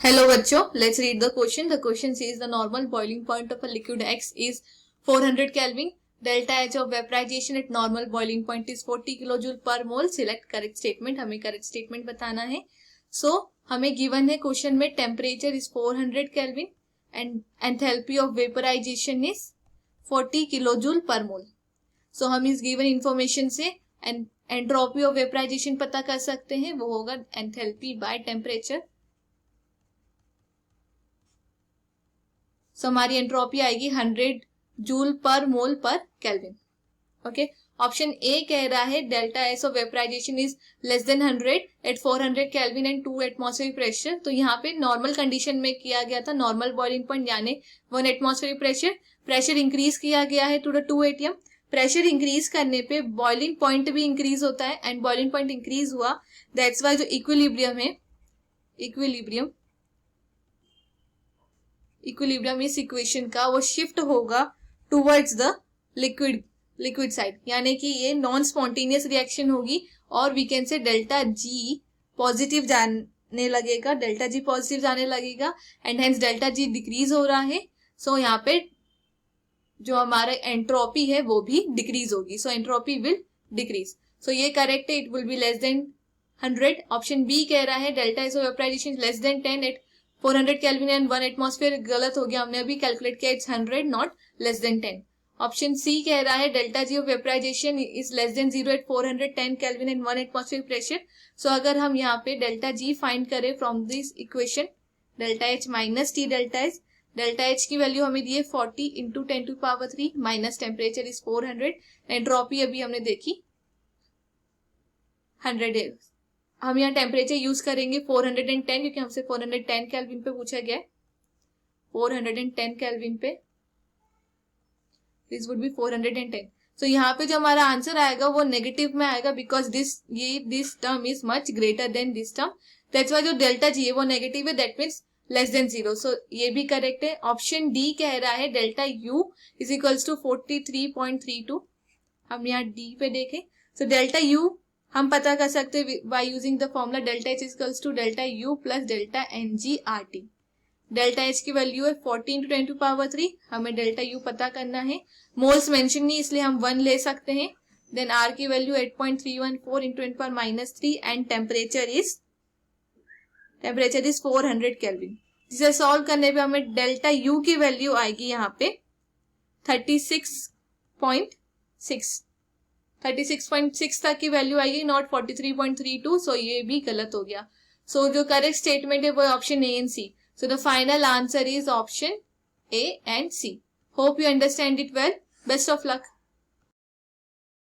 Hello बच्चों, let's read the question. The question says the normal boiling point of a liquid X is 400 Kelvin. Delta H of vaporization at normal boiling point is 40 kilojoule per mole. Select correct statement. हमें correct statement बताना है. So हमें given है question में temperature is 400 Kelvin and enthalpy of vaporization is 40 kilojoule per mole. So हम इस given information से entropy of vaporization पता कर सकते हैं. वो होगा enthalpy by temperature. सो हमारी एंट्रोपी आएगी 100 जूल पर मोल पर केल्विन. ओके, ऑप्शन ए कह रहा है delta S of vaporization is less than 100 at 400 kelvin and 2 atmospheric pressure. तो यहाँ पे नॉर्मल कंडीशन में किया गया था, नॉर्मल बॉइलिंग पॉइंट यानी 1 एटमॉस्फेरिक प्रेशर. प्रेशर इंक्रीज किया गया है to the 2 atm. Pressure increase करने पे बॉइलिंग पॉइंट भी इंक्रीज होता है एंड बॉइलिंग पॉइंट इंक्रीज हुआ. दैट्स वाई जो इक्विलिब्रियम है, इक्विलिब्रियम इस इक्वेशन का वो शिफ्ट होगा टुवर्ड्स द लिक्विड साइड, यानी कि ये नॉन स्पॉन्टेनियस रिएक्शन होगी और we can say delta G positive जाने लगेगा, डेल्टा जी पॉजिटिव जाने लगेगा and hence delta G decrease हो रहा है. सो यहाँ पे जो हमारा एंट्रोपी है वो भी डिक्रीज होगी. So entropy will decrease. So ये करेक्ट है, it will be less than 100. Option B कह रहा है delta S of vaporization less than 10 at 400 kelvin and 1 atmosphere. गलत हो गया, हमने अभी कैलकुलेट किया, it's 100 not less than 10. Option C कह रहा है delta G of vaporization is less than 0 at 410 kelvin and 1 atmosphere pressure. सो अगर हम यहाँ पे डेल्टा जी फाइंड करें from this equation, delta H minus T delta H, delta H की value हमें दी है 40 into 10⁻³ minus temperature is 400. Entropy अभी हमने देखी 100 है. हम यहाँ टेम्परेचर यूज करेंगे 410 क्योंकि हमसे 410 केल्विन पे पूछा गया है. 410 केल्विन पे दिस वुड बी 410. सो यहाँ पे जो हमारा आंसर आएगा वो नेगेटिव में आएगा because this term is much greater than this term. That's why जो डेल्टा जी है वो नेगेटिव है, that means less than 0. So ये भी करेक्ट है. ऑप्शन डी कह रहा है delta U is equals to 43.32. हम यहाँ डी पे देखें. सो डेल्टा यू हम पता कर सकते हैं by using the formula delta H equals to delta U plus delta N G R T. Delta H की वैल्यू है 40 इंटू 10⁻³. हमें डेल्टा यू पता करना है. मोल्स मेंशन नहीं इसलिए हम 1 ले सकते हैं. देन आर की value 8.314 into 10⁻³ and temperature is 400 kelvin. जिसे सॉल्व करने पे हमें डेल्टा यू की वैल्यू आएगी यहाँ पे 36.6 तक की वैल्यू आएगी, नॉट 43.32. सो ये भी गलत हो गया. सो जो करेक्ट स्टेटमेंट है वो option A and C. So the final answer is option A and C. Hope you understand it well. Best of luck.